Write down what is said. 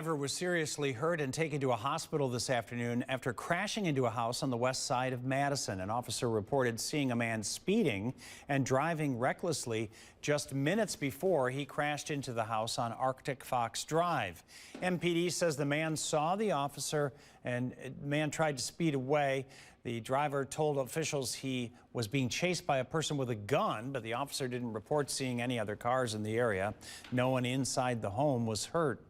Driver was seriously hurt and taken to a hospital this afternoon after crashing into a house on the west side of Madison. An officer reported seeing a man speeding and driving recklessly just minutes before he crashed into the house on Arctic Fox Drive. MPD says the man saw the officer and the man tried to speed away. The driver told officials he was being chased by a person with a gun, but the officer didn't report seeing any other cars in the area. No one inside the home was hurt.